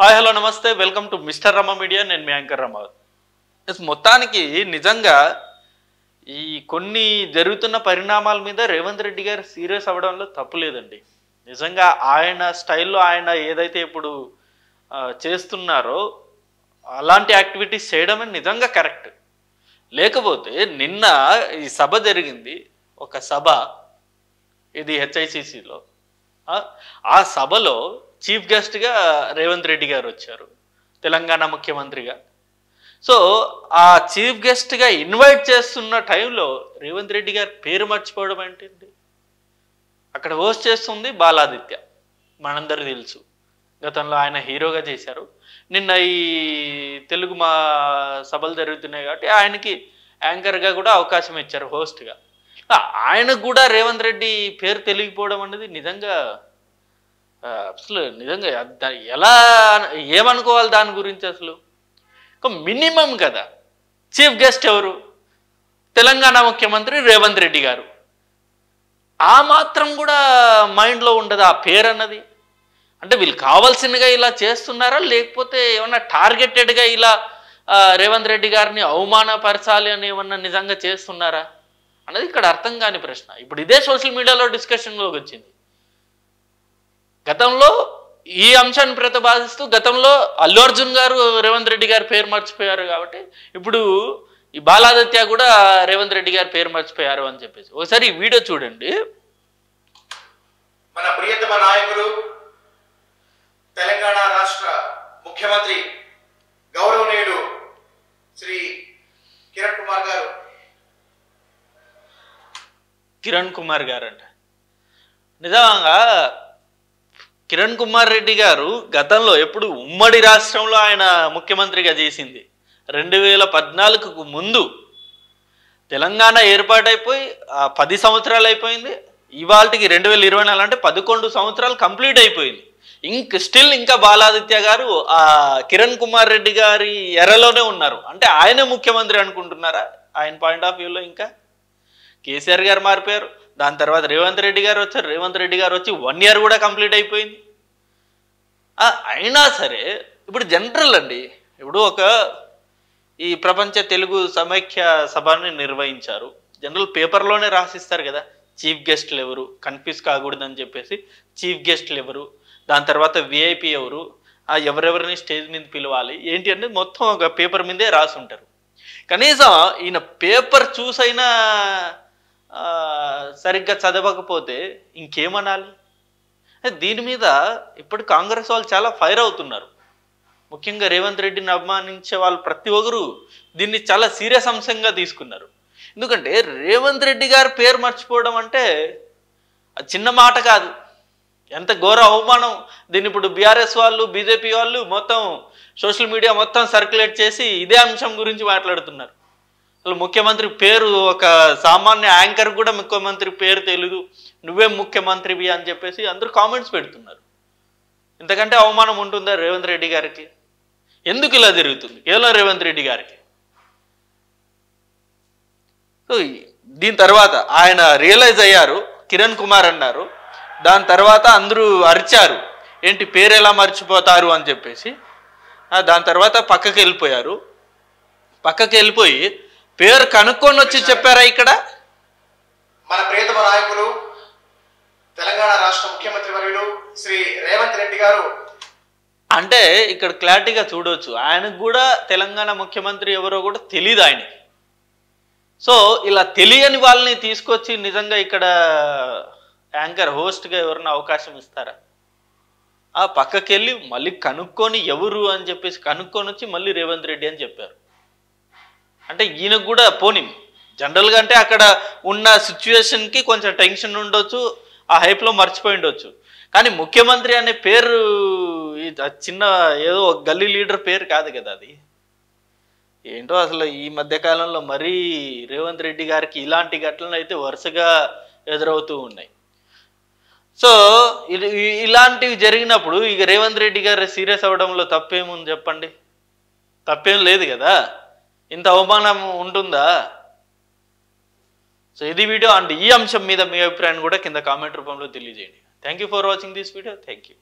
Hi hello నమస్తే welcome to mister Rama media. నేను మీ anchor Rama. మొత్తానికి నిజంగా ఈ కొన్ని జరుగుతున్న పరిణామాల మీద రేవంత్ రెడ్డి గారు సీరియస్ అవ్వడంలో తప్పు లేదండి. నిజంగా ఆయన స్టైల్లో ఆయన ఏదైతే ఇప్పుడు చేస్తున్నారో అలాంటి యాక్టివిటీస్ చేయడమే నిజంగా కరెక్ట్. లేకపోతే నిన్న ఈ సభ జరిగింది, ఒక సభ, ఇది హెచ్ఐసిసిలో. ఆ సభలో చీఫ్ గెస్ట్గా రేవంత్ రెడ్డి గారు వచ్చారు, తెలంగాణ ముఖ్యమంత్రిగా. సో ఆ చీఫ్ గెస్ట్గా ఇన్వైట్ చేస్తున్న టైంలో రేవంత్ రెడ్డి గారి పేరు మర్చిపోవడం ఏంటండి? అక్కడ హోస్ట్ చేస్తుంది బాలాదిత్య, మనందరూ తెలుసు. గతంలో ఆయన హీరోగా చేశారు. నిన్న ఈ తెలుగు మా సభలు జరుగుతున్నాయి కాబట్టి ఆయనకి యాంకర్గా కూడా అవకాశం ఇచ్చారు, హోస్ట్గా. ఆయనకు కూడా రేవంత్ రెడ్డి పేరు తెలియకపోవడం అనేది నిజంగా అసలు నిజంగా ఎలా ఏమనుకోవాలి దాని గురించి? అసలు మినిమం కదా. చీఫ్ గెస్ట్ ఎవరు? తెలంగాణ ముఖ్యమంత్రి రేవంత్ రెడ్డి గారు. ఆ మాత్రం కూడా మైండ్లో ఉండదు ఆ పేరు అన్నది. అంటే వీళ్ళు కావాల్సినగా ఇలా చేస్తున్నారా, లేకపోతే ఏమన్నా టార్గెటెడ్గా ఇలా రేవంత్ రెడ్డి గారిని అవమానపరచాలి అని ఏమన్నా నిజంగా చేస్తున్నారా అన్నది ఇక్కడ అర్థం కాని ప్రశ్న. ఇప్పుడు ఇదే సోషల్ మీడియాలో డిస్కషన్లోకి వచ్చింది. గతంలో ఈ అంశాన్ని ప్రతిపాదిస్తూ గతంలో అల్లు అర్జున్ గారు రేవంత్ రెడ్డి గారి పేరు మర్చిపోయారు కాబట్టి ఇప్పుడు ఈ బాలాదిత్య కూడా రేవంత్ రెడ్డి గారి పేరు మర్చిపోయారు అని చెప్పేసి ఒకసారి ఈ వీడియో చూడండి. మన ప్రియతమ నాయకులు తెలంగాణ రాష్ట్ర ముఖ్యమంత్రి గౌరవనీయులు శ్రీ కిరణ్ కుమార్ గారు అంట. నిజంగా కిరణ్ కుమార్ రెడ్డి గారు గతంలో ఎప్పుడు ఉమ్మడి రాష్ట్రంలో ఆయన ముఖ్యమంత్రిగా చేసింది 2014కు ముందు. తెలంగాణ ఏర్పాటైపోయి 10 సంవత్సరాలు అయిపోయింది. ఇవాళకి 2024 అంటే 11 సంవత్సరాలు కంప్లీట్ అయిపోయింది. స్టిల్ ఇంకా బాలాదిత్య గారు కిరణ్ కుమార్ రెడ్డి గారి ఎరలోనే ఉన్నారు. అంటే ఆయనే ముఖ్యమంత్రి అనుకుంటున్నారా? ఆయన పాయింట్ ఆఫ్ వ్యూలో ఇంకా కేసీఆర్ గారు మారిపోయారు. దాని తర్వాత రేవంత్ రెడ్డి గారు వచ్చారు. రేవంత్ రెడ్డి గారు వచ్చి 1 ఇయర్ కూడా కంప్లీట్ అయిపోయింది. అయినా సరే ఇప్పుడు జనరల్ అండి, ఇప్పుడు ఈ ప్రపంచ తెలుగు సమైక్య సభని నిర్వహించారు. జనరల్ పేపర్లోనే రాసిస్తారు కదా, చీఫ్ గెస్ట్లు ఎవరు, కన్ఫ్యూజ్ కాకూడదని చెప్పేసి చీఫ్ గెస్ట్లు ఎవరు, దాని తర్వాత విఐపి ఎవరు, ఎవరెవరిని స్టేజ్ మీద పిలవాలి ఏంటి అనేది మొత్తం ఒక పేపర్ మీదే రాసి ఉంటారు. కనీసం ఈయన పేపర్ చూసైనా సరిగ్గా చదవకపోతే ఇంకేమనాలి? దీని మీద ఇప్పుడు కాంగ్రెస్ వాళ్ళు చాలా ఫైర్ అవుతున్నారు. ముఖ్యంగా రేవంత్ రెడ్డిని అభిమానించే వాళ్ళు ప్రతి ఒక్కరు దీన్ని చాలా సీరియస్ అంశంగా తీసుకున్నారు. ఎందుకంటే రేవంత్ రెడ్డి గారి పేరు మర్చిపోవడం అంటే చిన్న మాట కాదు, ఎంత ఘోర అవమానం. దీన్ని ఇప్పుడు బీఆర్ఎస్ వాళ్ళు, బీజేపీ వాళ్ళు మొత్తం సోషల్ మీడియా మొత్తం సర్క్యులేట్ చేసి ఇదే అంశం గురించి మాట్లాడుతున్నారు. అసలు ముఖ్యమంత్రి పేరు, ఒక సామాన్య యాంకర్ కూడా ముఖ్యమంత్రి పేరు తెలీదు, నువ్వేం ముఖ్యమంత్రివి అని చెప్పేసి అందరూ కామెంట్స్ పెడుతున్నారు. ఇంతకంటే అవమానం ఉంటుందా రేవంత్ రెడ్డి గారికి? ఎందుకు ఇలా జరుగుతుంది కేవలం రేవంత్ రెడ్డి గారికి? సో దీని తర్వాత ఆయన రియలైజ్ అయ్యారు, కిరణ్ కుమార్ అన్నారు. దాని తర్వాత అందరూ అరిచారు, ఏంటి పేరు ఎలా మర్చిపోతారు అని చెప్పేసి. దాని తర్వాత పక్కకి వెళ్ళిపోయారు. పక్కకి వెళ్ళిపోయి పేరు కనుక్కొని వచ్చి చెప్పారా ఇక్కడ? మన ప్రియతమ నాయకులు తెలంగాణ రాష్ట్ర ముఖ్యమంత్రి వర్యులు శ్రీ రేవంత్ రెడ్డి గారు. అంటే ఇక్కడ క్లారిటీగా చూడవచ్చు, ఆయనకు కూడా తెలంగాణ ముఖ్యమంత్రి ఎవరో కూడా తెలియదు ఆయనకి. సో ఇలా తెలియని వాళ్ళని తీసుకొచ్చి నిజంగా ఇక్కడ యాంకర్ హోస్ట్గా ఎవరైనా అవకాశం ఇస్తారా? పక్కకి వెళ్ళి మళ్ళీ కనుక్కొని ఎవరు అని చెప్పేసి కనుక్కొని వచ్చి మళ్ళీ రేవంత్ రెడ్డి అని చెప్పారు. అంటే ఈయనకు కూడా పోనీ జనరల్గా అంటే అక్కడ ఉన్న సిచ్యువేషన్కి కొంచెం టెన్షన్ ఉండొచ్చు, ఆ హైప్లో మర్చిపోయి ఉండొచ్చు. కానీ ముఖ్యమంత్రి అనే పేరు చిన్న ఏదో గల్లీ లీడర్ పేరు కాదు కదా అది. ఏంటో అసలు ఈ మధ్యకాలంలో మరీ రేవంత్ రెడ్డి గారికి ఇలాంటి ఘటనలు అయితే వరుసగా ఎదురవుతూ ఉన్నాయి. సో ఇలాంటివి జరిగినప్పుడు ఇక రేవంత్ రెడ్డి గారు సీరియస్ అవ్వడంలో తప్పేముంది చెప్పండి? తప్పేం లేదు కదా, ఇంత అవమానం ఉంటుందా? సో ఇది వీడియో. అండ్ ఈ అంశం మీద మీ అభిప్రాయాన్ని కూడా కింద కామెంట్ రూపంలో తెలియజేయండి. Thank you for watching this video. Thank you.